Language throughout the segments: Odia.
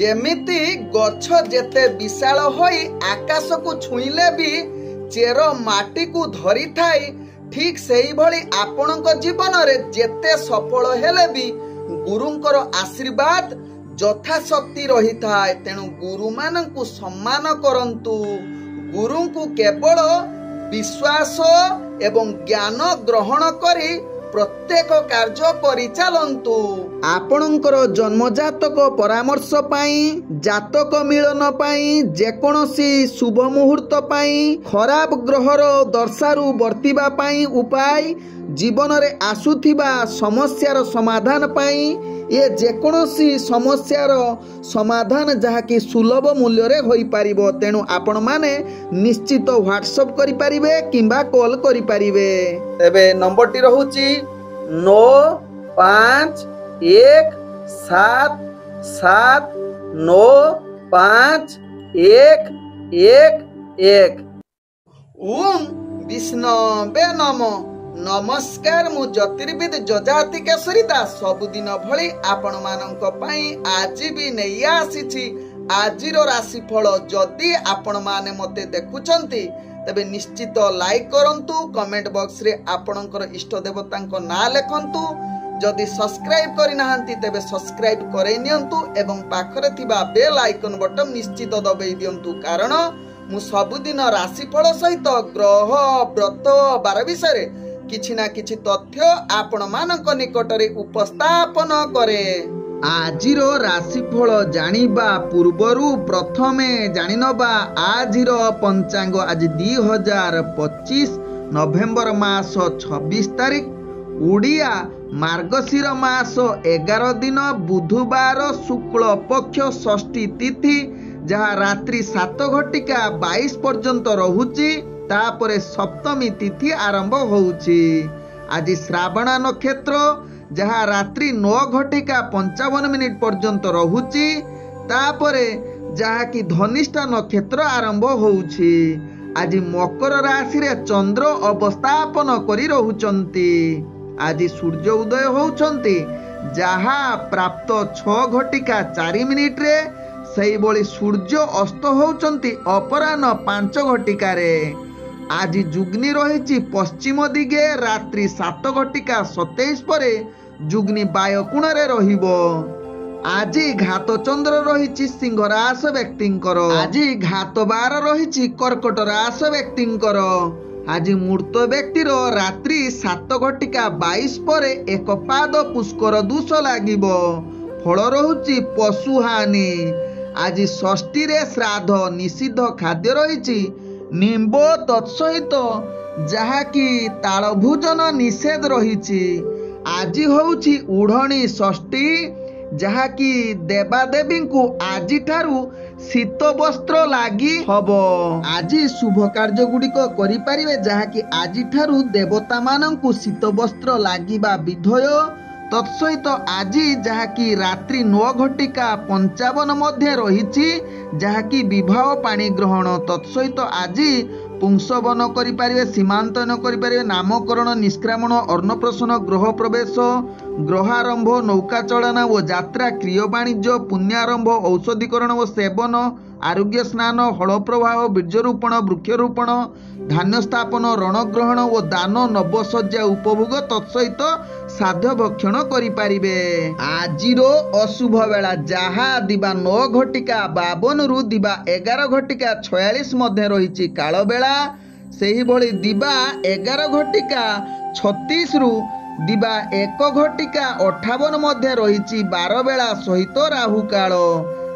जेमिति गछ जेते विशाल होई आकाश को छुईले भी चेर माटी को धरी थाई ठीक सेही भली आपणक जीवन रे जेते सफल हेले भी गुरुंकर आशीर्वाद यथाशक्ति रही थाए। तेणु गुरु मानकु सम्मान करंतु। गुरु को केवल विश्वास एवं ज्ञान ग्रहण करी प्रत्येक कार्य परिचालन्तु। आपणकर जन्म जातक परामर्श पाई जातक मिलन पाई जेकोसी शुभ मुहूर्त पाई खराब ग्रहर दर्शारु बर्तिबा पाई उपाय जीवन रे आसुथिबा समस्यार समाधान पाई ये जेकोसी समस्यार समाधान जहाँकि सुलभ मूल्य रे होई पारिबो। तेणु आपण माने निश्चित व्हाट्सएप करि पारिबे किंबा कॉल करि पारिबे। एबे नंबर टी रहूची 9517795111। ओम विष्णवे नमः। नमस्कार, मु ज्योतिर्विद जजाति केशरी दास सबुदिन भली आपण मानक पई आज भी नहीं आसीछि आजिर राशिफल। जदि आपण माने मते देखुचंती तेबे निश्चित लाइक करंतु, कमेंट बॉक्स रे आपणकर इष्ट देवतांको नाम लेखंतु। जदि सब्सक्राइब करि नाहंती तेबे सब्सक्राइब करै नियंतु एवं पाखरे थिबा बेल आइकन बटन निश्चित दबाई दियंतु, कारण मु सबुदिन राशिफल सहित ग्रह व्रत बार विषय किछि ना किछि तथ्य आपण मानक निकटरे उपस्थापन करे। आजिर राशिफल जानिबा पूर्वरु प्रथमे जानिनबा आजिर पंचांग। आज 2025 नवेम्बर मास 26 तारिख उड़िया मार्गशीर मास 11 दिन बुधवार शुक्ल पक्ष षष्ठी तिथि जहाँ रात्रि 7:22 पर्यंत रहुची। तापरे सप्तमी तिथि आरंभ होउची। आज श्रावणा नक्षत्र जहाँ रात्रि 9:55 पर्यंत रहुची। तापरे जहाँ की धनिष्ठा नक्षत्र आरंभ होउची। आज मकर राशि रे चंद्र अवस्थापन करी रहुचंती। आज सूर्य उदय होउचंती जहाँ प्राप्त 6:04 रे। सही बड़ी सूर्य अस्त होउचंती अपराह्न 5 रे। आज जुग्नि रही पश्चिम दिगे रात्रि 7:27 पर जुग्नि वायुकोण रे रहिबो। आज घात चंद्र रही सिंह रास व्यक्तिंकर। आज घात बार रही कर्कट रास व्यक्तिंकर। आज मूर्त व्यक्तिर रात्रि 7:22 पर एक पाद पुष्कर दोष लागिबो। फल रहुची पशु हानि। आज षष्ठी रे श्राद्ध निषिद्ध खाद्य रही निम्ब तत्सहित जहाँकि ताल भोजन निषेध रही। आज होउची उढ़णी षष्ठी जहाँकि देवादेवी को आज ठारू शीत वस्त्र लागी हबो। आज शुभ कार्य गुड़िक करि पारिबे जहाँकि आज ठारू देवता मानंकु शीत वस्त्र लागिबा विधेय। तत्सहित आज जहाँकि रात्रि 9:55 मध्य रही जहाँकि विवाह पाणी ग्रहण। तत्सहित आज पुंसवन करें, सीमांतन करें, नामकरण, निष्क्रामण, अन्नप्रसन, गृह प्रवेश, ग्रहारंभ, नौका चलना व यात्रा, क्रिय वाणिज्य, पुण्यारंभ, औषधिकरण व सेवन, आरोग्य स्नान, हल प्रवाह, बीजरोपण, वृक्षरोपण, धान्य स्थापन, रणग्रहण व दान, नवसज्जा उपभोग तत्सहित साध्य भक्षण करिपारिबे। आजिर अशुभ बेला जहा दिबा 9:52 रु दिबा 11:46 मध्य रही काल बेला। सेही भली दिबा 11:36 रु दिबा 1:58 मध्य रही 12 बेला सहित राहु काल।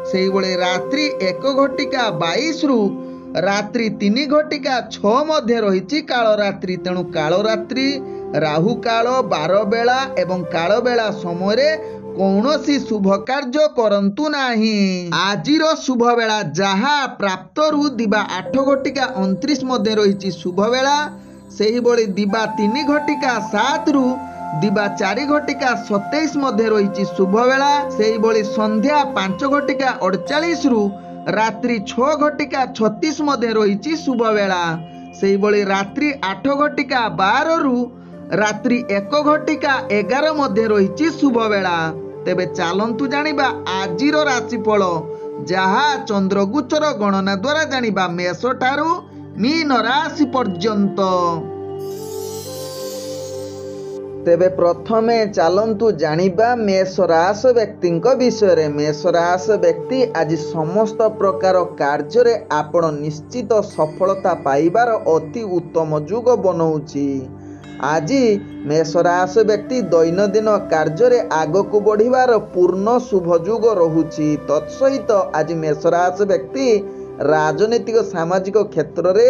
सेही भली रात्रि 1:22 रु रात्रि 3:06 मध्य रही काल रात्रि। तेणु काल रात्रि राहु काल 12 बेला एवं काल बेला समय कौनसी शुभ कार्य करंतु नाही। आजिर शुभ बेला जहा प्राप्त रु दिबा 8:29 मध्य रही शुभ बेला। सेही भली दिबा 3:07 रु दिबा 4:27 मध्य रही शुभ बेला। सेही भली संध्या 5:48 रु रात्रि 6:36 मध्य रही शुभ बेला। सेही भली रात्रि 8:12 रु रात्रि 1:11 मध्य रही शुभ बेला। तेबे चालंतु जानिबा आजिर राशिफल ଯାହା ଚନ୍ଦ୍ରଗୋଚର ଗଣନା ଦ୍ୱାରା ଜାଣିବା ମେଷ ଠାରୁ ମୀନ ରାଶି ପର୍ଯ୍ୟନ୍ତ। ତେବେ ପ୍ରଥମେ ଚାଲନ୍ତୁ ଜାଣିବା ମେଷ ରାଶି ବ୍ୟକ୍ତିଙ୍କ ବିଷୟରେ। ମେଷ ରାଶି ବ୍ୟକ୍ତି ଆଜି ସମସ୍ତ ପ୍ରକାର କାର୍ଯ୍ୟରେ ଆପଣ ନିଶ୍ଚିତ ସଫଳତା ପାଇବାର ଅତି ଉତ୍ତମ ଯୋଗ ବନଉଛି। ଆଜି ମେଷ ରାଶି ବ୍ୟକ୍ତି ଦୈନନ୍ଦିନ କାର୍ଯ୍ୟରେ ଆଗକୁ ବଢ଼ିବାର ପୂର୍ଣ୍ଣ ଶୁଭ ଯୋଗ ରହୁଛି। ତତ୍ସହିତ ଆଜି ମେଷ ରାଶି ବ୍ୟକ୍ତି ରାଜନୈତିକ ସାମାଜିକ କ୍ଷେତ୍ରରେ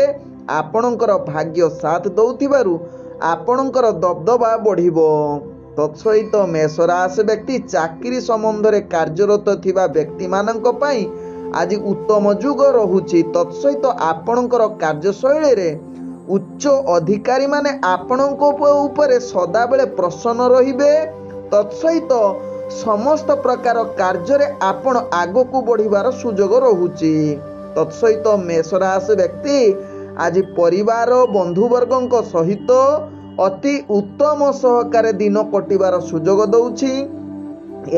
ଆପଣଙ୍କର ଭାଗ୍ୟ ସାଥ ଦେଉଥିବାରୁ ଆପଣଙ୍କର ଦବଦବା ବଢ଼ିବ। ତତ୍ସହିତ ମେଷ ରାଶି ବ୍ୟକ୍ତି ଚାକିରି ସମ୍ବନ୍ଧରେ କାର୍ଯ୍ୟରତ ଥିବା ବ୍ୟକ୍ତିମାନଙ୍କ ପାଇଁ ଆଜି ଉତ୍ତମ ଯୋଗ ରହୁଛି। ତତ୍ସହିତ ଆପଣଙ୍କର କାର୍ଯ୍ୟଶୈଳୀରେ ଉଚ୍ଚ ଅଧିକାରୀମାନେ ଆପଣଙ୍କ ଉପରେ ସଦାବେଳେ ପ୍ରସନ୍ନ ରହିବେ। ତତ୍ସହିତ ସମସ୍ତ ପ୍ରକାର କାର୍ଯ୍ୟରେ ଆପଣ ଆଗକୁ ବଢ଼ିବାର ସୁଯୋଗ ରହୁଛି। ତତ୍ସହିତ ମେଷ ରାଶି ବ୍ୟକ୍ତି ଆଜି ପରିବାର ବନ୍ଧୁବର୍ଗଙ୍କ ସହିତ ଅତି ଉତ୍ତମ ସହକାରେ ଦିନ କଟିବାର ସୁଯୋଗ ଦେଉଛି।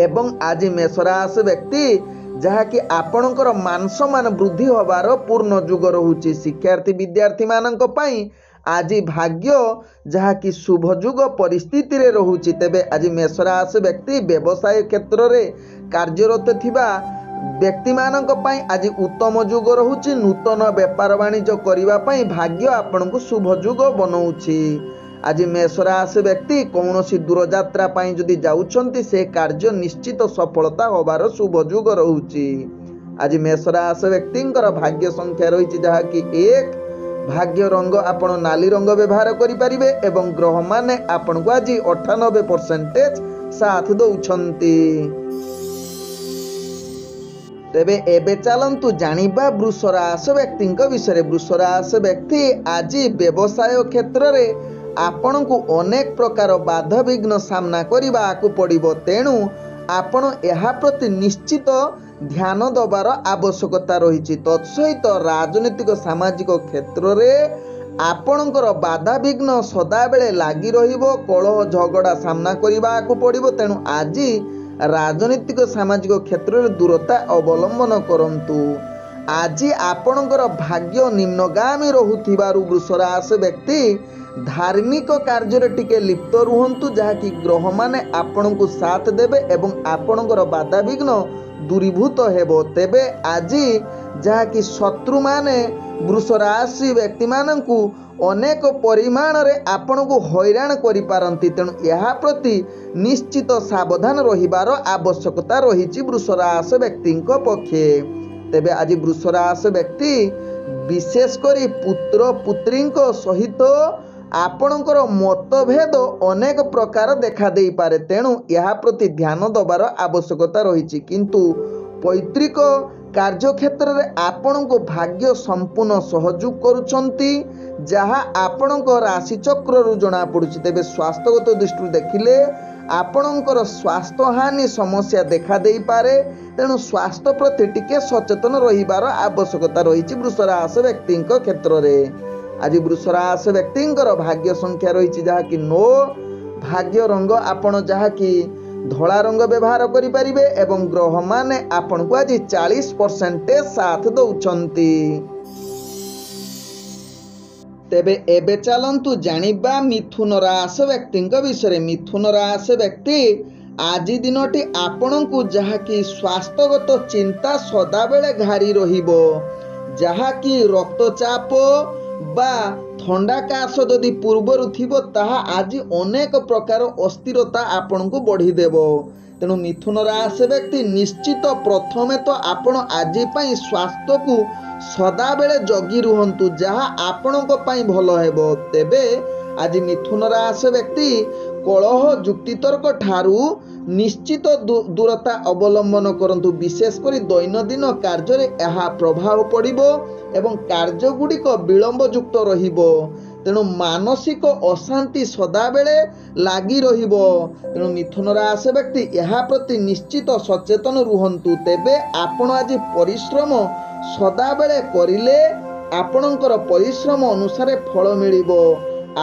ଏବଂ ଆଜି ମେଷ ରାଶି ବ୍ୟକ୍ତି ଯାହାକି ଆପଣଙ୍କର ମାନ ସମ୍ମାନ ବୃଦ୍ଧି ହେବାର ପୂର୍ଣ୍ଣ ଯୋଗ ରହୁଛି। ଶିକ୍ଷାର୍ଥୀ ବିଦ୍ୟାର୍ଥୀମାନଙ୍କ ପାଇଁ ଆଜି ଭାଗ୍ୟ ଯାହାକି ଶୁଭ ଯୋଗ ପରିସ୍ଥିତିରେ ରହୁଛି। ତେବେ ଆଜି ମେଷ ରାଶି ବ୍ୟକ୍ତି ବ୍ୟବସାୟ କ୍ଷେତ୍ରରେ କାର୍ଯ୍ୟରତ ଥିବା ବ୍ୟକ୍ତିମାନଙ୍କ ପାଇଁ ଆଜି ଉତ୍ତମ ଯୋଗ ରହୁଛି। ନୂତନ ବେପାର ବାଣିଜ୍ୟ କରିବା ପାଇଁ ଭାଗ୍ୟ ଆପଣଙ୍କୁ ଶୁଭ ଯୋଗ ବନଉଛି। ଆଜି ମେଷ ରାଶି ବ୍ୟକ୍ତି କୌଣସି ଦୂରଯାତ୍ରା ପାଇଁ ଯଦି ଯାଉଛନ୍ତି ସେ କାର୍ଯ୍ୟ ନିଶ୍ଚିତ ସଫଳତା ହେବାର ଶୁଭ ଯୋଗ ରହୁଛି। ଆଜି ମେଷ ରାଶି ବ୍ୟକ୍ତିଙ୍କର ଭାଗ୍ୟ ସଂଖ୍ୟା ରହିଛି ଯାହାକି 1। ଭାଗ୍ୟ ରଙ୍ଗ ଆପଣ ନାଲି ରଙ୍ଗ ବ୍ୟବହାର କରିପାରିବେ ଏବଂ ଗ୍ରହମାନେ ଆପଣଙ୍କୁ ଆଜି 98% ସାଥ ଦେଉଛନ୍ତି। ତେବେ ଏବେ ଚାଲନ୍ତୁ ଜାଣିବା ବୃଷ ରାଶି ବ୍ୟକ୍ତିଙ୍କ ବିଷୟରେ। ବୃଷ ରାଶି ବ୍ୟକ୍ତି ଆଜି ବ୍ୟବସାୟ କ୍ଷେତ୍ରରେ ଆପଣଙ୍କୁ ଅନେକ ପ୍ରକାର ବାଧାବିଘ୍ନ ସାମ୍ନା କରିବାକୁ ପଡ଼ିବ। ତେଣୁ ଆପଣ ଏହା ପ୍ରତି ନିଶ୍ଚିତ ଧ୍ୟାନ ଦେବାର ଆବଶ୍ୟକତା ରହିଛି। ତତ୍ସହିତ ରାଜନୈତିକ ସାମାଜିକ କ୍ଷେତ୍ରରେ ଆପଣଙ୍କର ବାଧାବିଘ୍ନ ସଦାବେଳେ ଲାଗି ରହିବ। କଳହ ଝଗଡ଼ା ସାମ୍ନା କରିବାକୁ ପଡ଼ିବ। ତେଣୁ ଆଜି ରାଜନୈତିକ ସାମାଜିକ କ୍ଷେତ୍ରରେ ଦୂରତା ଅବଲମ୍ବନ କରନ୍ତୁ। ଆଜି ଆପଣଙ୍କର ଭାଗ୍ୟ ନିମ୍ନଗାମୀ ରହୁଥିବାରୁ ବୃଷ ରାଶି ବ୍ୟକ୍ତି ଧାର୍ମିକ କାର୍ଯ୍ୟରେ ଟିକେ ଲିପ୍ତ ରୁହନ୍ତୁ ଯାହାକି ଗ୍ରହମାନେ ଆପଣଙ୍କୁ ସାଥ ଦେବେ ଏବଂ ଆପଣଙ୍କର ବାଧାବିଘ୍ନ ଦୂରୀଭୂତ ହେବ। ତେବେ ଆଜି ଯାହାକି ଶତ୍ରୁମାନେ ବୃଷ ରାଶି ବ୍ୟକ୍ତିମାନଙ୍କୁ ଅନେକ ପରିମାଣରେ ଆପଣଙ୍କୁ ହଇରାଣ କରିପାରନ୍ତି। ତେଣୁ ଏହା ପ୍ରତି ନିଶ୍ଚିତ ସାବଧାନ ରହିବାର ଆବଶ୍ୟକତା ରହିଛି ବୃଷ ରାଶି ବ୍ୟକ୍ତିଙ୍କ ପକ୍ଷେ। ତେବେ ଆଜି ବୃଷ ରାଶି ବ୍ୟକ୍ତି ବିଶେଷ କରି ପୁତ୍ର ପୁତ୍ରୀଙ୍କ ସହିତ ଆପଣଙ୍କର ମତଭେଦ ଅନେକ ପ୍ରକାର ଦେଖାଦେଇପାରେ। ତେଣୁ ଏହା ପ୍ରତି ଧ୍ୟାନ ଦେବାର ଆବଶ୍ୟକତା ରହିଛି। କିନ୍ତୁ ପୈତୃକ କାର୍ଯ୍ୟକ୍ଷେତ୍ରରେ ଆପଣଙ୍କୁ ଭାଗ୍ୟ ସମ୍ପୂର୍ଣ୍ଣ ସହଯୋଗ କରୁଛନ୍ତି ଯାହା ଆପଣଙ୍କ ରାଶିଚକ୍ରରୁ ଜଣାପଡ଼ୁଛି। ତେବେ ସ୍ୱାସ୍ଥ୍ୟଗତ ଦୃଷ୍ଟିରୁ ଦେଖିଲେ ଆପଣଙ୍କର ସ୍ୱାସ୍ଥ୍ୟହାନି ସମସ୍ୟା ଦେଖାଦେଇପାରେ। ତେଣୁ ସ୍ୱାସ୍ଥ୍ୟ ପ୍ରତି ଟିକେ ସଚେତନ ରହିବାର ଆବଶ୍ୟକତା ରହିଛି ବୃଷ ରାଶି ବ୍ୟକ୍ତିଙ୍କ କ୍ଷେତ୍ରରେ। ଆଜି ବୃଷ ରାଶି ବ୍ୟକ୍ତିଙ୍କର ଭାଗ୍ୟ ସଂଖ୍ୟା ରହିଛି ଯାହାକି 9। ଭାଗ୍ୟ ରଙ୍ଗ ଆପଣ ଯାହାକି ଧଳା ରଙ୍ଗ ବ୍ୟବହାର କରିପାରିବେ ଏବଂ ଗ୍ରହମାନେ ଆପଣଙ୍କୁ ଆଜି 40% ସାଥ ଦେଉଛନ୍ତି। ତେବେ ଏବେ ଚାଲନ୍ତୁ ଜାଣିବା ମିଥୁନ ରାଶି ବ୍ୟକ୍ତିଙ୍କ ବିଷୟରେ। ମିଥୁନ ରାଶି ବ୍ୟକ୍ତି ଆଜି ଦିନଟି ଆପଣଙ୍କୁ ଯାହାକି ସ୍ୱାସ୍ଥ୍ୟଗତ ଚିନ୍ତା ସଦାବେଳେ ଘାରି ରହିବ। ଯାହାକି ରକ୍ତଚାପ ବା ଥଣ୍ଡା କାଶ ଯଦି ପୂର୍ବରୁ ଥିବ ତାହା ଆଜି ଅନେକ ପ୍ରକାର ଅସ୍ଥିରତା ଆପଣଙ୍କୁ ବଢ଼ିଦେବ। ତେଣୁ ମିଥୁନ ରାଶି ବ୍ୟକ୍ତି ନିଶ୍ଚିତ ପ୍ରଥମେ ତ ଆପଣ ଆଜି ପାଇଁ ସ୍ୱାସ୍ଥ୍ୟକୁ ସଦାବେଳେ ଜଗି ରୁହନ୍ତୁ ଯାହା ଆପଣଙ୍କ ପାଇଁ ଭଲ ହେବ। ତେବେ ଆଜି ମିଥୁନ ରାଶି ବ୍ୟକ୍ତି କଳହ ଯୁକ୍ତିତର୍କ ଠାରୁ ନିଶ୍ଚିତ ଦୂରତା ଅବଲମ୍ବନ କରନ୍ତୁ। ବିଶେଷ କରି ଦୈନନ୍ଦିନ କାର୍ଯ୍ୟରେ ଏହା ପ୍ରଭାବ ପଡ଼ିବ ଏବଂ କାର୍ଯ୍ୟଗୁଡ଼ିକ ବିଳମ୍ବଯୁକ୍ତ ରହିବ। ତେଣୁ ମାନସିକ ଅଶାନ୍ତି ସଦାବେଳେ ଲାଗି ରହିବ। ତେଣୁ ମିଥୁନ ରାଶି ବ୍ୟକ୍ତି ଏହା ପ୍ରତି ନିଶ୍ଚିତ ସଚେତନ ରୁହନ୍ତୁ। ତେବେ ଆପଣ ଆଜି ପରିଶ୍ରମ ସଦାବେଳେ କରିଲେ ଆପଣଙ୍କର ପରିଶ୍ରମ ଅନୁସାରେ ଫଳ ମିଳିବ।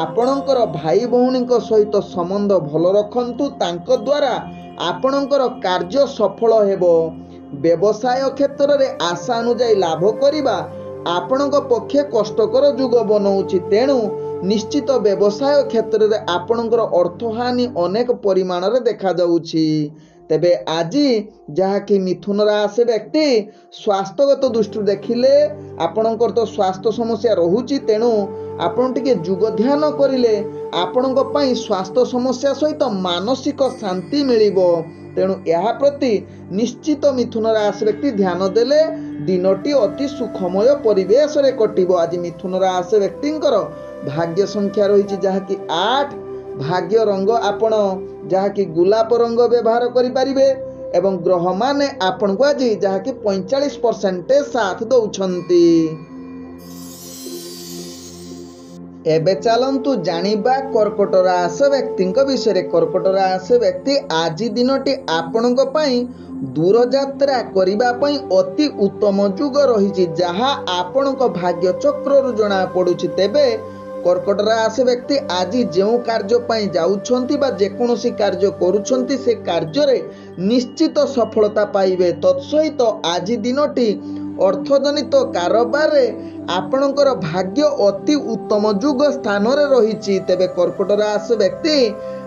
ଆପଣଙ୍କର ଭାଇ ଭଉଣୀଙ୍କ ସହିତ ସମ୍ବନ୍ଧ ଭଲ ରଖନ୍ତୁ। ତାଙ୍କ ଦ୍ୱାରା ଆପଣଙ୍କର କାର୍ଯ୍ୟ ସଫଳ ହେବ। व्यवसाय क्षेत्र में आशा अनुजाई लाभ करने आपणक पक्षे कष्टकर जुग बनाऊँच। तेणु निश्चित व्यवसाय क्षेत्र में आपणकर अर्थहानि अनेक परिमाण में देखा जाउछि। तेबे आज जहाँकि मिथुन राशि व्यक्ति स्वास्थ्यगत दृष्टि देखिले आपणकर तो स्वास्थ्य समस्या रहुछि। तेणु आपण टिके जुग ध्यान करिले आपणक पई स्वास्थ्य समस्या सहित मानसिक शांति मिलिबो। तेणु यह प्रति निश्चित मिथुन राशि व्यक्ति ध्यान देले दिनटी अति सुखमय परिवेश रे कटिबो। आज मिथुन राशि व्यक्तिंकर भाग्य संख्या रही जहाँकि 8, भाग्य रंग आपण जहाँकि गुलाप रंग व्यवहार करिपारिबे एवं ग्रह माने आपण को आज जहाँकि 45% साथ दौछंती। एबे चलंतु जानिबा कर्कट राशि व्यक्ति विषय। कर्कट राशि व्यक्ति आज दिनटी आपणक पई दूर यात्रा करिबा पई अति उत्तम जुग रही जहाँ आपणक भाग्य चक्र जना पड़ुछि। तेबे कर्कट राशि व्यक्ति आज जो कार्य पई जाउछंती बा जेकोसी कार्य करूछंती से कार्य रे निश्चित सफलता पाइबे। तत्सहित आज दिनटी अर्थजनित कारोबार रे आपणकर भाग्य अति उत्तम जुग स्थान रे रहिछि। तेबे कर्कट राशि व्यक्ति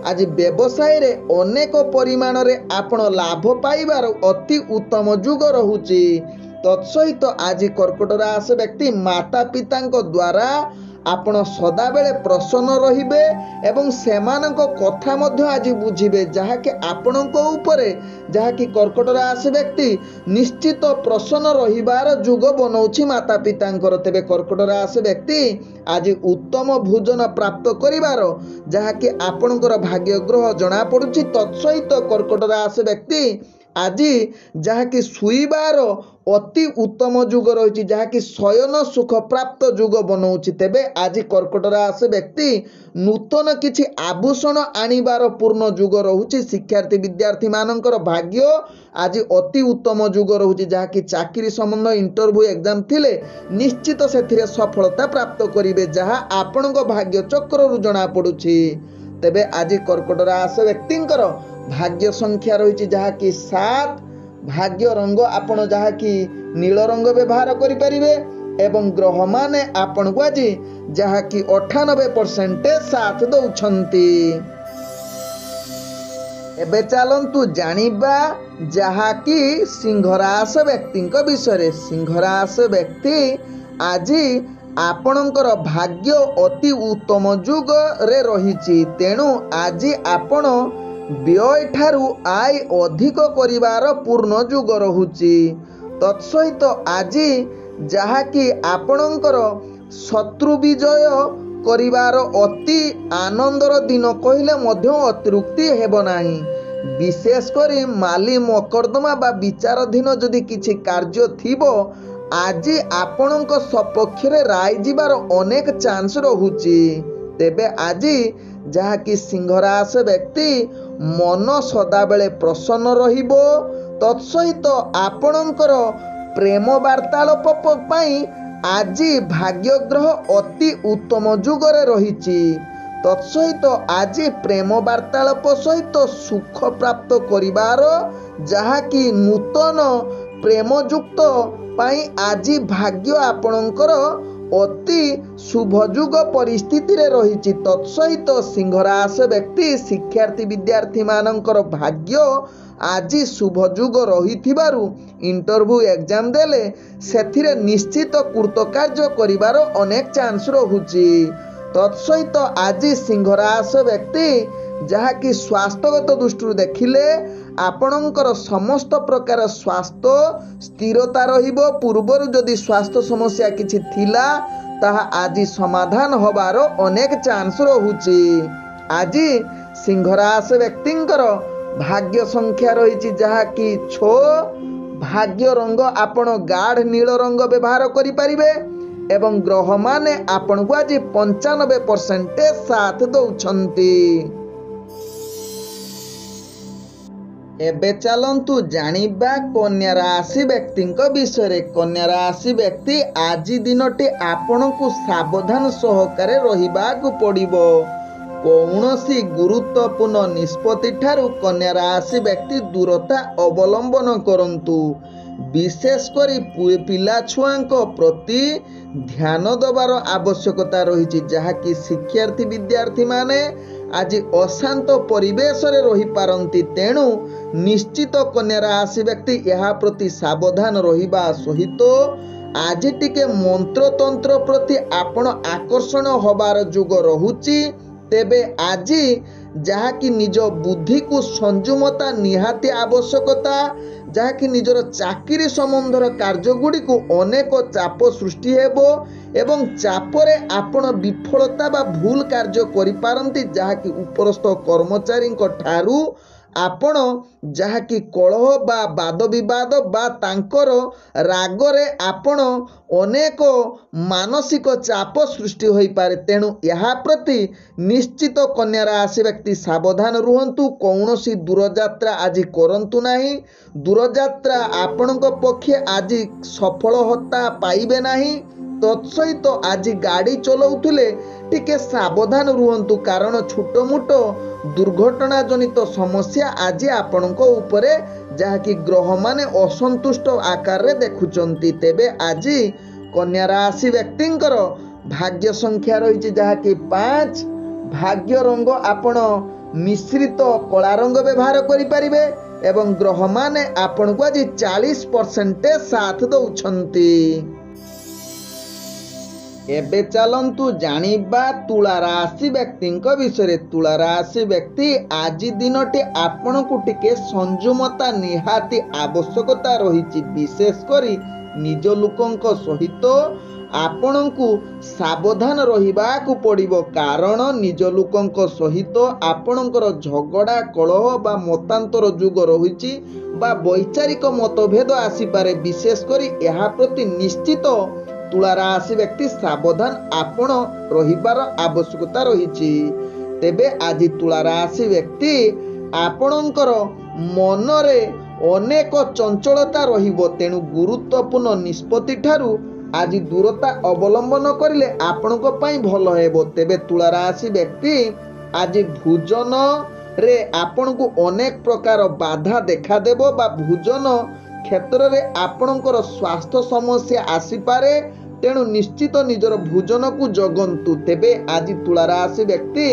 आज व्यवसाय रे अनेक परिमाण रे आपण लाभ पाइबार अति उत्तम जुग रहुछि। तत्सहित आज कर्कट राशि व्यक्ति माता पिता द्वारा आपण सदाबेले प्रसन्न रहिबे एवं सेमानक कथा मध्य आज बुझिबे जहाँकि आपणक उपरे जहाँकि कर्कट राशि व्यक्ति निश्चित प्रसन्न रहिबार जुग बनौछि माता पितांकर। तेबे कर्कट राशि व्यक्ति आज उत्तम भोजन प्राप्त करिबार जहाँकि आपणकर भाग्य ग्रह जना पड़ुछि। तत्सहित कर्कट राशि व्यक्ति आज जहाँकि शुइबार अति उत्तम जुग रही जहाँकि शयन सुख प्राप्त जुग बनाऊँच। तेबे आज कर्कट राशि व्यक्ति नूतन किछि आभूषण आनिबार पूर्ण जुग रहुछि। शिक्षार्थी विद्यार्थी मानकर भाग्य आज अति उत्तम जुग रहुछि जहाँकि चाकरी संबंध इंटरव्यू एग्जाम थिले निश्चित सेथिरे सफलता प्राप्त करिवे जहाँ आपणक भाग्य चक्र जना पड़ुछि। तेबे आज कर्कट राशि व्यक्तिंकर भाग्य संख्या रही जहाँकि 7, भाग्य रंग आपण जहाँकि नील रंग व्यवहार करिपारिबे एवं ग्रह माने आपण को आज जहाँकि 98% साथ दौछंती। एबे चलंतु जानिबा जहाँकि सिंह राशि व्यक्ति विषय। सिंह राशि व्यक्ति आज आपणकर भाग्य अति उत्तम जुग रे रहिछि। तेणु आज आपण व्यय ठारू आय अधिक करिवार पूर्ण जुग रहुछि। तत्सहित आज जहाँकि आपणकर शत्रु विजय करिवार अति आनंदर दिन कहले मध्य अतिरिक्ति हेब नाही। विशेष करी माली मकद्दमा बा विचाराधीन जदि किछि कार्य थिबो आज आपणक सपक्ष रे राय जिबार अनेक चांस रहुछि। तेबे आज जहाँकि सिंह राशि व्यक्ति मन सदाबेले प्रसन्न रहिबो। तत्सहित आपणकर प्रेम वार्तालाप पई आज भाग्य ग्रह अति उत्तम जुगरे रहिछि। तत्सहित आज प्रेम वार्तालाप सहित सुख प्राप्त करिबार जहाँकि नूतन प्रेमयुक्त पाई आज भाग्य आपणकर अति शुभजुग परिस्थिति रे रहिछि। तत्सहित सिंह राशि व्यक्ति शिक्षार्थी विद्यार्थी मानकर भाग्य आज शुभजुग रहिथिबारु इंटरव्यू एग्जाम देले सेथिरे निश्चित कृतकार्य करिवार अनेक चांस रहुछि। तत्सहित आज सिंह राशि व्यक्ति जहाँकि स्वास्थ्यगत दृष्टि देखिले आपणकर समस्त प्रकार स्वास्थ्य स्थिरता रहिबो। पूर्वर जदि स्वास्थ्य समस्या किछि थिला ताहा आज समाधान होबार अनेक चांस रहुछि। आज सिंह राशि व्यक्तिंकर भाग्य संख्या रही जहाँकि 6, भाग्य रंग आपण गाढ़ नील रंग व्यवहार करि परिबे एवं ग्रह माने आपण को आज 95% साथ दौछंती। एबे चलंतु जानिबा कन्या राशि व्यक्ति विषय। कन्या राशि व्यक्ति आज दिनटी आपण को सावधान सहकारे रहिबाकु पड़िबो। କୌଣସି ଗୁରୁତ୍ୱପୂର୍ଣ୍ଣ ନିଷ୍ପତ୍ତି ଠାରୁ କନ୍ୟା ରାଶି ବ୍ୟକ୍ତି ଦୂରତା ଅବଲମ୍ବନ କରନ୍ତୁ। ବିଶେଷ କରି ପିଲା ଛୁଆଙ୍କ ପ୍ରତି ଧ୍ୟାନ ଦେବାର ଆବଶ୍ୟକତା ରହିଛି, ଯାହାକି ଶିକ୍ଷାର୍ଥୀ ବିଦ୍ୟାର୍ଥୀମାନେ ଆଜି ଅଶାନ୍ତ ପରିବେଶରେ ରହିପାରନ୍ତି। ତେଣୁ ନିଶ୍ଚିତ କନ୍ୟା ରାଶି ବ୍ୟକ୍ତି ଏହା ପ୍ରତି ସାବଧାନ ରହିବା ସହିତ ଆଜି ଟିକେ ମନ୍ତ୍ରତନ୍ତ୍ର ପ୍ରତି ଆପଣ ଆକର୍ଷଣ ହେବାର ଯୋଗ ରହୁଛି। ତେବେ ଆଜି ଯାହାକି ନିଜ ବୁଦ୍ଧିକୁ ସଂଯମତା ନିହାତି ଆବଶ୍ୟକତା, ଯାହାକି ନିଜର ଚାକିରି ସମ୍ବନ୍ଧର କାର୍ଯ୍ୟଗୁଡ଼ିକୁ ଅନେକ ଚାପ ସୃଷ୍ଟି ହେବ ଏବଂ ଚାପରେ ଆପଣ ବିଫଳତା ବା ଭୁଲ କାର୍ଯ୍ୟ କରିପାରନ୍ତି, ଯାହାକି ଉପରସ୍ଥ କର୍ମଚାରୀଙ୍କ ଠାରୁ ଆପଣ ଯାହାକି କଳହ ବା ବାଦ ବିବାଦ ବା ତାଙ୍କର ରାଗରେ ଆପଣ ଅନେକ ମାନସିକ ଚାପ ସୃଷ୍ଟି ହୋଇପାରେ। ତେଣୁ ଏହା ପ୍ରତି ନିଶ୍ଚିତ କନ୍ୟା ରାଶି ବ୍ୟକ୍ତି ସାବଧାନ ରୁହନ୍ତୁ। କୌଣସି ଦୂରଯାତ୍ରା ଆଜି କରନ୍ତୁ ନାହିଁ। ଦୂରଯାତ୍ରା ଆପଣଙ୍କ ପକ୍ଷେ ଆଜି ସଫଳତା ପାଇବେ ନାହିଁ। ତତ୍ସହିତ ଆଜି ଗାଡ଼ି ଚଲାଉଥିଲେ ଟିକେ ସାବଧାନ ରୁହନ୍ତୁ, କାରଣ ଛୋଟ ମୋଟ ଦୁର୍ଘଟଣା ଜନିତ ସମସ୍ୟା ଆଜି ଆପଣଙ୍କ ଉପରେ ଯାହାକି ଗ୍ରହମାନେ ଅସନ୍ତୁଷ୍ଟ ଆକାରରେ ଦେଖୁଛନ୍ତି। ତେବେ ଆଜି କନ୍ୟା ରାଶି ବ୍ୟକ୍ତିଙ୍କର ଭାଗ୍ୟ ସଂଖ୍ୟା ରହିଛି ଯାହାକି 5। ଭାଗ୍ୟ ରଙ୍ଗ ଆପଣ ମିଶ୍ରିତ କଳା ରଙ୍ଗ ବ୍ୟବହାର କରିପାରିବେ ଏବଂ ଗ୍ରହମାନେ ଆପଣଙ୍କୁ ଆଜି 40% ସାଥ ଦେଉଛନ୍ତି। ଏବେ ଚାଲନ୍ତୁ ଜାଣିବା ତୁଳା ରାଶି ବ୍ୟକ୍ତିଙ୍କ ବିଷୟରେ। ତୁଳା ରାଶି ବ୍ୟକ୍ତି ଆଜି ଦିନଟି ଆପଣଙ୍କୁ ଟିକେ ସଂଯମତା ନିହାତି ଆବଶ୍ୟକତା ରହିଛି। ବିଶେଷ କରି ନିଜ ଲୋକଙ୍କ ସହିତ ଆପଣଙ୍କୁ ସାବଧାନ ରହିବାକୁ ପଡ଼ିବ, କାରଣ ନିଜ ଲୋକଙ୍କ ସହିତ ଆପଣଙ୍କର ଝଗଡ଼ା କଳହ ବା ମତାନ୍ତର ଯୁଗ ରହିଛି ବା ବୈଚାରିକ ମତଭେଦ ଆସିପାରେ। ବିଶେଷ କରି ଏହା ପ୍ରତି ନିଶ୍ଚିତ ତୁଳା ରାଶି ବ୍ୟକ୍ତି ସାବଧାନ ଆପଣ ରହିବାର ଆବଶ୍ୟକତା ରହିଛି। ତେବେ ଆଜି ତୁଳା ରାଶି ବ୍ୟକ୍ତି ଆପଣଙ୍କର ମନରେ ଅନେକ ଚଞ୍ଚଳତା ରହିବ। ତେଣୁ ଗୁରୁତ୍ୱପୂର୍ଣ୍ଣ ନିଷ୍ପତ୍ତି ଠାରୁ ଆଜି ଦୂରତା ଅବଲମ୍ବନ କରିଲେ ଆପଣଙ୍କ ପାଇଁ ଭଲ ହେବ। ତେବେ ତୁଳା ରାଶି ବ୍ୟକ୍ତି ଆଜି ଭୋଜନରେ ଆପଣଙ୍କୁ ଅନେକ ପ୍ରକାର ବାଧା ଦେଖାଦେବ ବା ଭୋଜନ କ୍ଷେତ୍ରରେ ଆପଣଙ୍କର ସ୍ୱାସ୍ଥ୍ୟ ସମସ୍ୟା ଆସିପାରେ। ତେଣୁ ନିଶ୍ଚିତ ନିଜର ଭୋଜନକୁ ଜଗନ୍ତୁ। ତେବେ ଆଜି ତୁଳା ରାଶି ବ୍ୟକ୍ତି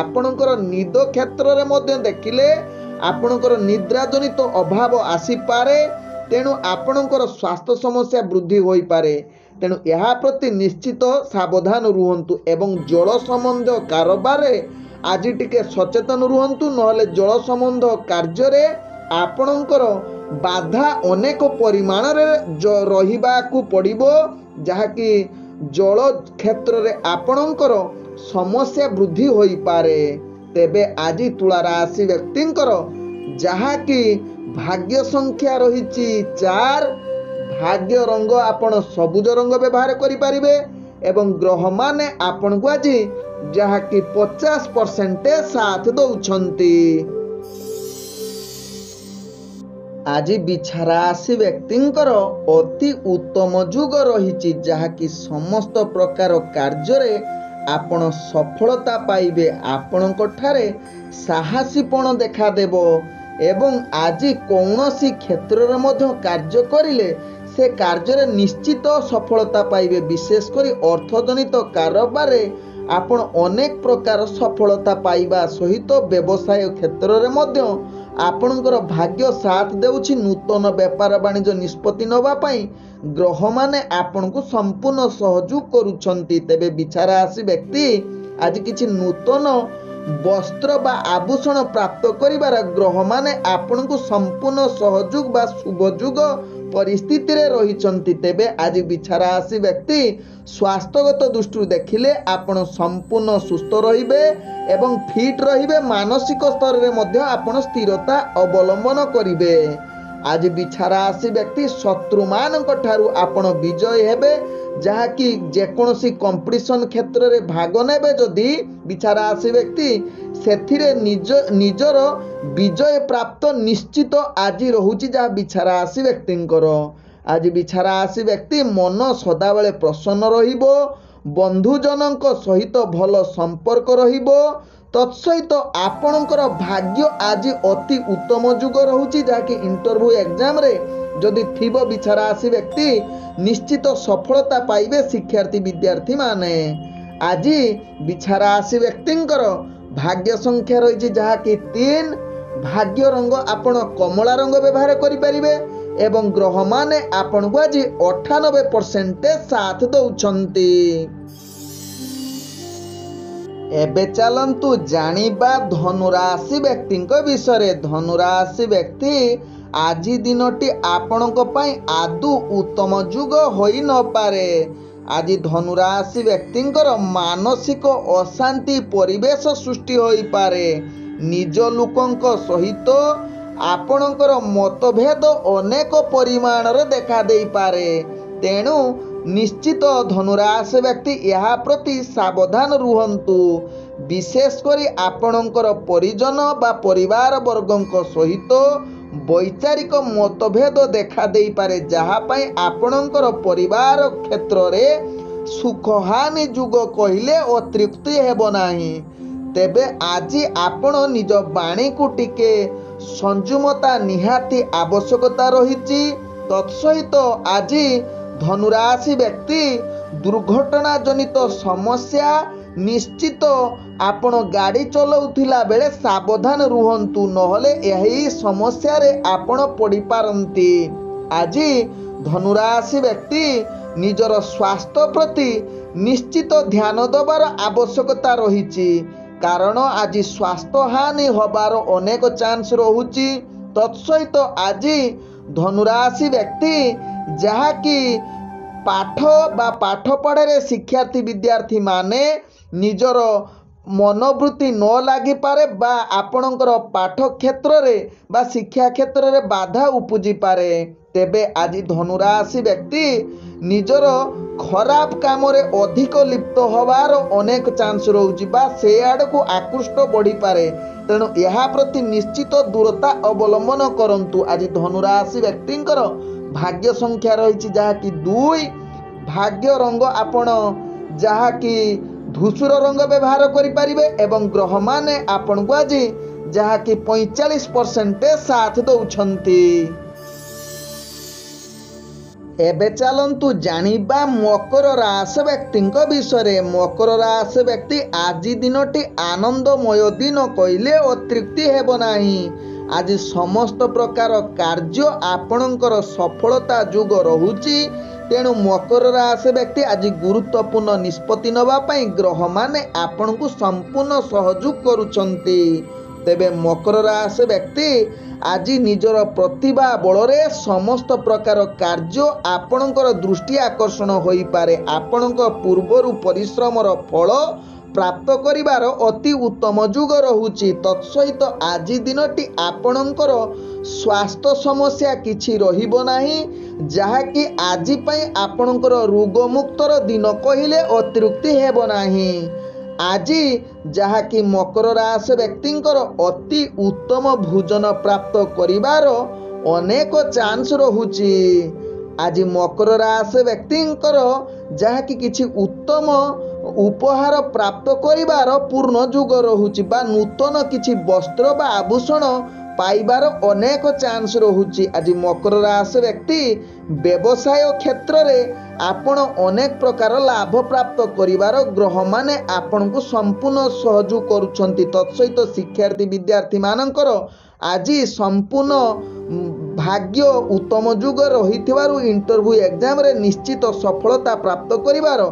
ଆପଣଙ୍କର ନିଦ କ୍ଷେତ୍ରରେ ମଧ୍ୟ ଦେଖିଲେ ଆପଣଙ୍କର ନିଦ୍ରା ଜନିତ ଅଭାବ ଆସିପାରେ। ତେଣୁ ଆପଣଙ୍କର ସ୍ୱାସ୍ଥ୍ୟ ସମସ୍ୟା ବୃଦ୍ଧି ହୋଇପାରେ। ତେଣୁ ଏହା ପ୍ରତି ନିଶ୍ଚିତ ସାବଧାନ ରୁହନ୍ତୁ ଏବଂ ଜଳ ସମ୍ବନ୍ଧ କାରବାରରେ ଆଜି ଟିକେ ସଚେତନ ରୁହନ୍ତୁ, ନହେଲେ ଜଳ ସମ୍ବନ୍ଧ କାର୍ଯ୍ୟରେ ଆପଣଙ୍କର ବାଧା ଅନେକ ପରିମାଣରେ ରହିବାକୁ ପଡ଼ିବ, ଯାହାକି ଜଳ କ୍ଷେତ୍ରରେ ଆପଣଙ୍କର ସମସ୍ୟା ବୃଦ୍ଧି ହୋଇପାରେ। ତେବେ ଆଜି ତୁଳା ରାଶି ବ୍ୟକ୍ତିଙ୍କର ଯାହାକି ଭାଗ୍ୟ ସଂଖ୍ୟା ରହିଛି 4। ଭାଗ୍ୟ ରଙ୍ଗ ଆପଣ ସବୁଜ ରଙ୍ଗ ବ୍ୟବହାର କରିପାରିବେ ଏବଂ ଗ୍ରହମାନେ ଆପଣଙ୍କୁ ଆଜି ଯାହାକି 50% ସାଥ ଦେଉଛନ୍ତି। ଆଜି ବିଛା ରାଶି ବ୍ୟକ୍ତିଙ୍କର ଅତି ଉତ୍ତମ ଯୁଗ ରହିଛି, ଯାହାକି ସମସ୍ତ ପ୍ରକାର କାର୍ଯ୍ୟରେ ଆପଣ ସଫଳତା ପାଇବେ। ଆପଣଙ୍କ ଠାରେ ସାହସୀପଣ ଦେଖାଦେବ ଏବଂ ଆଜି କୌଣସି କ୍ଷେତ୍ରରେ ମଧ୍ୟ କାର୍ଯ୍ୟ କରିଲେ ସେ କାର୍ଯ୍ୟରେ ନିଶ୍ଚିତ ସଫଳତା ପାଇବେ। ବିଶେଷ କରି ଅର୍ଥଜନିତ କାରବାରରେ ଆପଣ ଅନେକ ପ୍ରକାର ସଫଳତା ପାଇବା ସହିତ ବ୍ୟବସାୟ କ୍ଷେତ୍ରରେ ମଧ୍ୟ ଆପଣଙ୍କର ଭାଗ୍ୟ ସାଥ ଦେଉଛି। ନୂତନ ବେପାର ବାଣିଜ୍ୟ ନିଷ୍ପତ୍ତି ନେବା ପାଇଁ ଗ୍ରହମାନେ ଆପଣଙ୍କୁ ସମ୍ପୂର୍ଣ୍ଣ ସହଯୋଗ କରୁଛନ୍ତି। ତେବେ ବିଛା ରାଶି ବ୍ୟକ୍ତି ଆଜି କିଛି ନୂତନ ବସ୍ତ୍ର ବା ଆଭୂଷଣ ପ୍ରାପ୍ତ କରିବାର ଗ୍ରହମାନେ ଆପଣଙ୍କୁ ସମ୍ପୂର୍ଣ୍ଣ ସହଯୋଗ ବା ଶୁଭଯୋଗ ପରିସ୍ଥିତିରେ ରହିଛନ୍ତି। ତେବେ ଆଜି ବିଛା ରାଶି ବ୍ୟକ୍ତି ସ୍ୱାସ୍ଥ୍ୟଗତ ଦୃଷ୍ଟିରୁ ଦେଖିଲେ ଆପଣ ସମ୍ପୂର୍ଣ୍ଣ ସୁସ୍ଥ ରହିବେ ଏବଂ ଫିଟ୍ ରହିବେ। ମାନସିକ ସ୍ତରରେ ମଧ୍ୟ ଆପଣ ସ୍ଥିରତା ଅବଲମ୍ବନ କରିବେ। ଆଜି ବିଛା ରାଶି ବ୍ୟକ୍ତି ଶତ୍ରୁମାନଙ୍କ ଠାରୁ ଆପଣ ବିଜୟ ହେବେ, ଯାହାକି ଯେକୌଣସି କମ୍ପିଟିସନ କ୍ଷେତ୍ରରେ ଭାଗ ନେବେ ଯଦି ବିଛା ରାଶି ବ୍ୟକ୍ତି ସେଥିରେ ନିଜର ବିଜୟ ପ୍ରାପ୍ତ ନିଶ୍ଚିତ ଆଜି ରହୁଛି, ଯାହା ବିଛା ରାଶି ବ୍ୟକ୍ତିଙ୍କର। ଆଜି ବିଛା ରାଶି ବ୍ୟକ୍ତି ମନ ସଦାବେଳେ ପ୍ରସନ୍ନ ରହିବ, ବନ୍ଧୁଜନଙ୍କ ସହିତ ଭଲ ସମ୍ପର୍କ ରହିବ, तत्सहित आपणकर भाग्य आज अति उत्तम जुग रहुची जहाँकि इंटरव्यू एग्जाम रे जदि थिबो बिछा राशि व्यक्ति निश्चित सफलता पाइबे शिक्षार्थी विद्यार्थी माने। आज बिछा राशि व्यक्तिंकर भाग्य संख्या रही जहाँकि 3, भाग्य रंग आपण कमला रंग व्यवहार करिपारिबे एवं ग्रह माने आपण को आज 98% साथ दउछंती। एबे चलंतु जानिबा धनुराशि व्यक्ति विषय। धनुराशि व्यक्ति आज दिनटी आपणक पई आदु उत्तम जुग होई न पारे। आज धनुराशि व्यक्तिंकर मानसिक अशांति परिवेश सृष्टि होई पारे। निज लोकंक सहित आपणकर मतभेद अनेक परिमाण रे देखा देई पारे। तेणु निश्चित धनुराशि व्यक्ति यह प्रति सावधान रुहंतु। विशेष करी आपणकर परिजन बा परिवार वर्गंक सहित वैचारिक मतभेद देखा देई पारे जहा पई आपणकर परिवार क्षेत्र रे सुखहानि जुग कहिले अतृप्ति हेबो नाही। तेबे आज आपण निज बाणी को टिके संयमता निहाती आवश्यकता रहिछि। तत्सहित आज धनुराशि व्यक्ति दुर्घटना जनित समस्या निश्चित आपण गाड़ी चलाउथिला बेले सावधान रुहंतु नहले यही समस्या रे आपण पड़ी पारंती। आज धनुराशि व्यक्ति निजर स्वास्थ्य प्रति निश्चित ध्यान देवार आवश्यकता रहिछि कारण आज स्वास्थ्य हानि होबार अनेक चांस रहुछि। तत्सहित आज धनुराशि व्यक्ति जहा कि पाठ बा पाठ पढ़े शिक्षार्थी विद्यार्थी माने निजर मनोवृत्ति न लगी पारे बा आपणकर पाठ क्षेत्र रे बा शिक्षा क्षेत्र रे बाधा उपजी पारे। तेबे आज धनुराशि व्यक्ति निजर खराब काम रे अधिक लिप्त होवार अनेक चांस रहुछि बा से आड़ को आकृष्ट बढ़ी पारे। तेणु यह प्रति निश्चित दूरता अवलंबन करंतु। आज धनुराशि व्यक्तिंकर भाग्य संख्या रही जहाँकि 2, भाग्य रंग आपण जहाँकि धूसर रंग व्यवहार करिपारिबे एवं ग्रह माने आपण को आज जहाँकि 45% साथ दउछंती। एबे चलंतु जानिबा मकर राशि व्यक्ति विषय। मकर राशि व्यक्ति आज दिनटी आनंदमय दिन कहले अतृप्ति हेबो नाही। आज समस्त प्रकार कार्य आपणकर सफलता जुग रहुची। तेणु मकर राशि व्यक्ति आज गुरुत्वपूर्ण निष्पत्ति नवा पई ग्रह माने आपण को संपूर्ण सहयोग करूचंती। तेबे मकर राशि व्यक्ति आज निजर प्रतिभा बलरे समस्त प्रकार कार्य आपणकर दृष्टि आकर्षण होई पारे। आपणक पूर्वरु परिश्रमर फल प्राप्त करिवार अति उत्तम जुग रहुची। तत्सहित आज दिनटी आपणकर स्वास्थ्य समस्या किछि रहिबो नाही जहाँकि आज पई आपणकर रोग मुक्तर दिन कहिले अतिरिक्ति हेबो नाही। आज जहाँकि मकर राशि व्यक्तिंकर अति उत्तम भोजन प्राप्त करिवार अनेक चांस रहुची। आज मकर राशि व्यक्तिंकर जहाँकि किछि उत्तम उपहार प्राप्त करिवार पूर्ण जुग रहुची बा नूतन किछि वस्त्र बा आभूषण पाइबार अनेक चांस रहुची। आज मकर राशि व्यक्ति व्यवसाय क्षेत्र रे आपण अनेक प्रकार लाभ प्राप्त करिवार ग्रह माने आपण को संपूर्ण सहयोग करूछंती। तत्सहित शिक्षार्थी विद्यार्थी मानकर आज संपूर्ण भाग्य उत्तम जुग रहिथिबारु इंटरव्यू एग्जाम रे निश्चित सफलता प्राप्त करिवार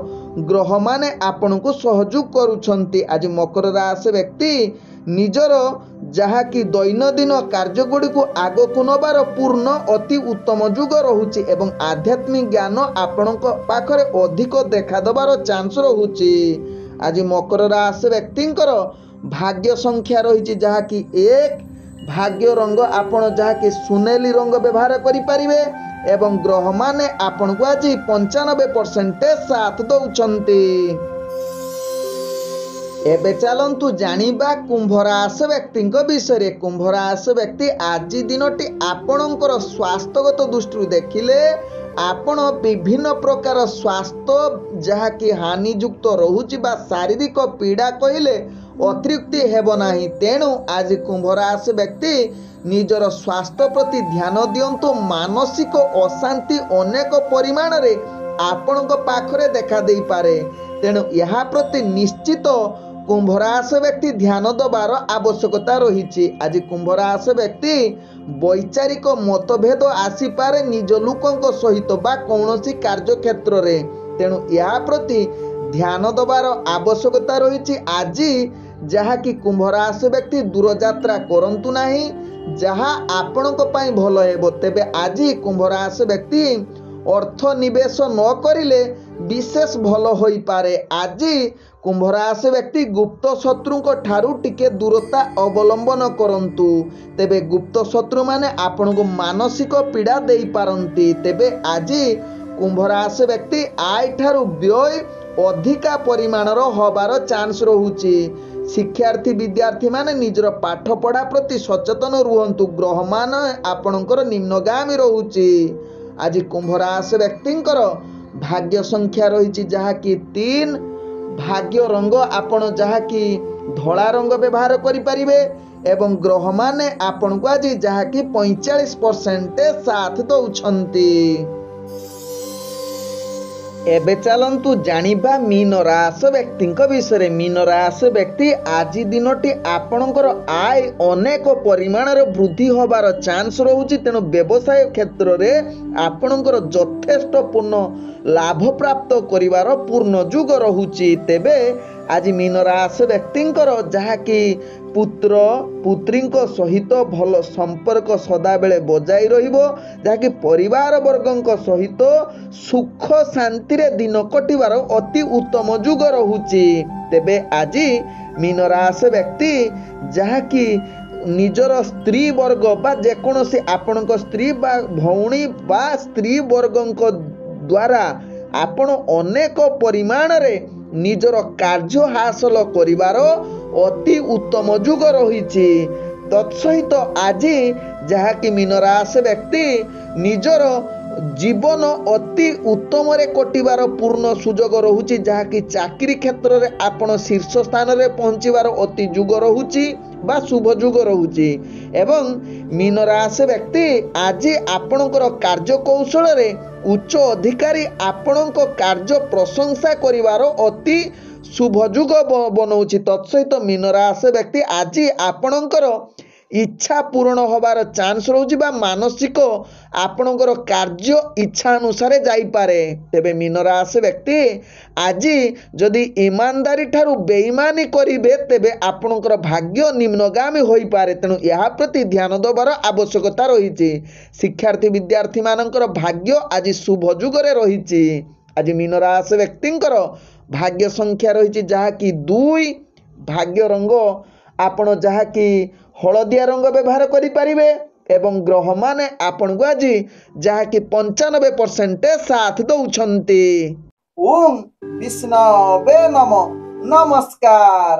ग्रह माने आपण को सहयोग करूछंती। आज मकर राशि व्यक्ति निजर जहाँकि दैनंदिन कार्य गुड़ी को आग को नबार पूर्ण अति उत्तम जुग रहुची एवं आध्यात्मिक ज्ञान आपण पाखरे अधिक देखा दबार चांस रहुची। आज मकर राशि व्यक्तिंकर भाग्य संख्या रही जहाँकि 1, भाग्य रंग आपण जहाँकि सुनेली रंग व्यवहार करिपारिबे एवं ग्रह माने आपण को आज 95% साथ दउछंती। एबे चलंतु जानिबा कुंभ राशि व्यक्ति विषय। कुंभ राशि व्यक्ति आज दिनटी आपणकर स्वास्थ्यगत दृष्टि देखिले आपण विभिन्न प्रकार स्वास्थ्य जहाँकि हानियुक्त रहुची बा शारीरिक पीड़ा कहले ଅତ୍ୟୁକ୍ତି ହେବ ନାହିଁ। ତେଣୁ ଆଜି କୁମ୍ଭ ରାଶି ବ୍ୟକ୍ତି ନିଜର ସ୍ୱାସ୍ଥ୍ୟ ପ୍ରତି ଧ୍ୟାନ ଦିଅନ୍ତୁ। ମାନସିକ ଅଶାନ୍ତି ଅନେକ ପରିମାଣରେ ଆପଣଙ୍କ ପାଖରେ ଦେଖା ଦେଇପାରେ। ତେଣୁ ଏହା ପ୍ରତି ନିଶ୍ଚିତ କୁମ୍ଭ ରାଶି ବ୍ୟକ୍ତି ଧ୍ୟାନ ଦେବାର ଆବଶ୍ୟକତା ରହିଛି। ଆଜି କୁମ୍ଭ ରାଶି ବ୍ୟକ୍ତି ବୈଚାରିକ ମତଭେଦ ଆସିପାରେ ନିଜ ଲୋକଙ୍କ ସହିତ ବା କୌଣସି କାର୍ଯ୍ୟକ୍ଷେତ୍ରରେ। ତେଣୁ ଏହା ପ୍ରତି ଧ୍ୟାନ ଦେବାର ଆବଶ୍ୟକତା ରହିଛି। ଆଜି ଯାହାକି କୁମ୍ଭ ରାଶି ବ୍ୟକ୍ତି ଦୂରଯାତ୍ରା କରନ୍ତୁ ନାହିଁ, ଯାହା ଆପଣଙ୍କ ପାଇଁ ଭଲ ହେବ। ତେବେ ଆଜି କୁମ୍ଭ ରାଶି ବ୍ୟକ୍ତି ଅର୍ଥ ନିବେଶ ନ କରିଲେ ବିଶେଷ ଭଲ ହୋଇପାରେ। ଆଜି କୁମ୍ଭ ରାଶି ବ୍ୟକ୍ତି ଗୁପ୍ତ ଶତ୍ରୁଙ୍କ ଠାରୁ ଟିକେ ଦୂରତା ଅବଲମ୍ବନ କରନ୍ତୁ। ତେବେ ଗୁପ୍ତ ଶତ୍ରୁମାନେ ଆପଣଙ୍କୁ ମାନସିକ ପୀଡ଼ା ଦେଇପାରନ୍ତି। ତେବେ ଆଜି କୁମ୍ଭ ରାଶି ବ୍ୟକ୍ତି ଆୟ ଠାରୁ ବ୍ୟୟ ଅଧିକା ପରିମାଣର ହେବାର ଚାନ୍ସ ରହୁଛି। ଶିକ୍ଷାର୍ଥୀ ବିଦ୍ୟାର୍ଥୀମାନେ ନିଜର ପାଠପଢ଼ା ପ୍ରତି ସଚେତନ ରୁହନ୍ତୁ। ଗ୍ରହମାନ ଆପଣଙ୍କର ନିମ୍ନଗାମୀ ରହୁଛି। ଆଜି କୁମ୍ଭ ରାଶି ବ୍ୟକ୍ତିଙ୍କର ଭାଗ୍ୟ ସଂଖ୍ୟା ରହିଛି ଯାହାକି 3। ଭାଗ୍ୟ ରଙ୍ଗ ଆପଣ ଯାହାକି ଧଳା ରଙ୍ଗ ବ୍ୟବହାର କରିପାରିବେ ଏବଂ ଗ୍ରହମାନେ ଆପଣଙ୍କୁ ଆଜି ଯାହାକି 45% ସାଥ ଦେଉଛନ୍ତି। ଏବେ ଚାଲନ୍ତୁ ଜାଣିବା ମୀନ ରାଶି ବ୍ୟକ୍ତିଙ୍କ ବିଷୟରେ। ମୀନ ରାଶି ବ୍ୟକ୍ତି ଆଜି ଦିନଟି ଆପଣଙ୍କର ଆୟ ଅନେକ ପରିମାଣରେ ବୃଦ୍ଧି ହେବାର ଚାନ୍ସ ରହୁଛି। ତେଣୁ ବ୍ୟବସାୟ କ୍ଷେତ୍ରରେ ଆପଣଙ୍କର ଯଥେଷ୍ଟ ପୂର୍ଣ୍ଣ ଲାଭ ପ୍ରାପ୍ତ କରିବାର ପୂର୍ଣ୍ଣ ଯୁଗ ରହୁଛି। ତେବେ ଆଜି ମୀନ ରାଶି ବ୍ୟକ୍ତିଙ୍କର ଯାହାକି ପୁତ୍ର ପୁତ୍ରୀଙ୍କ ସହିତ ଭଲ ସମ୍ପର୍କ ସଦାବେଳେ ବଜାଇ ରହିବ, ଯାହାକି ପରିବାର ବର୍ଗଙ୍କ ସହିତ ସୁଖ ଶାନ୍ତିରେ ଦିନ କଟିବାର ଅତି ଉତ୍ତମ ଯୁଗ ରହୁଛି। ତେବେ ଆଜି ମୀନ ରାଶି ବ୍ୟକ୍ତି ଯାହାକି ନିଜର ସ୍ତ୍ରୀ ବର୍ଗ ବା ଯେକୌଣସି ଆପଣଙ୍କ ସ୍ତ୍ରୀ ବା ଭଉଣୀ ବା ସ୍ତ୍ରୀ ବର୍ଗଙ୍କ ଦ୍ୱାରା ଆପଣ ଅନେକ ପରିମାଣରେ ନିଜର କାର୍ଯ୍ୟ ହାସଲ କରିବାର ଅତି ଉତ୍ତମ ଯୁଗ ରହିଛି। ତତ୍ସହିତ ଆଜି ଯାହାକି ମୀନ ରାଶି ବ୍ୟକ୍ତି ନିଜର ଜୀବନ ଅତି ଉତ୍ତମରେ କଟିବାର ପୂର୍ଣ୍ଣ ସୁଯୋଗ ରହୁଛି। ଯାହାକି ଚାକିରି କ୍ଷେତ୍ରରେ ଆପଣ ଶୀର୍ଷ ସ୍ଥାନରେ ପହଞ୍ଚିବାର ଅତି ଯୁଗ ରହୁଛି ବା ଶୁଭ ଯୁଗ ରହୁଛି। ଏବଂ ମୀନ ରାଶି ବ୍ୟକ୍ତି ଆଜି ଆପଣଙ୍କର କାର୍ଯ୍ୟ କୌଶଳରେ ଉଚ୍ଚ ଅଧିକାରୀ ଆପଣଙ୍କ କାର୍ଯ୍ୟ ପ୍ରଶଂସା କରିବାର ଅତି ଶୁଭ ଯୁଗ ବନଉଛି। ତତ୍ସହିତ ମୀନ ରାଶି ବ୍ୟକ୍ତି ଆଜି ଆପଣଙ୍କର ଇଚ୍ଛା ପୂରଣ ହେବାର ଚାନ୍ସ ରହୁଛି ବା ମାନସିକ ଆପଣଙ୍କର କାର୍ଯ୍ୟ ଇଚ୍ଛା ଅନୁସାରେ ଯାଇପାରେ। ତେବେ ମୀନ ରାଶି ବ୍ୟକ୍ତି ଆଜି ଯଦି ଇମାନଦାରୀ ଠାରୁ ବେଇମାନି କରିବେ ତେବେ ଆପଣଙ୍କର ଭାଗ୍ୟ ନିମ୍ନଗାମୀ ହୋଇପାରେ। ତେଣୁ ଏହା ପ୍ରତି ଧ୍ୟାନ ଦେବାର ଆବଶ୍ୟକତା ରହିଛି। ଶିକ୍ଷାର୍ଥୀ ବିଦ୍ୟାର୍ଥୀମାନଙ୍କର ଭାଗ୍ୟ ଆଜି ଶୁଭ ଯୁଗରେ ରହିଛି। ଆଜି ମୀନ ରାଶି ବ୍ୟକ୍ତିଙ୍କର ଭାଗ୍ୟ ସଂଖ୍ୟା ରହିଛି ଯାହାକି 2। ଭାଗ୍ୟ ରଙ୍ଗ ଆପଣ ଯାହାକି ହଳଦିଆ ରଙ୍ଗ ବ୍ୟବହାର କରିପାରିବେ ଏବଂ ଗ୍ରହମାନେ ଆପଣଙ୍କୁ ଆଜି ଯାହାକି 95% ସାଥ ଦେଉଛନ୍ତି। ଓಂ ବିଷ୍ଣବେ ନମଃ। ନମସ୍କାର।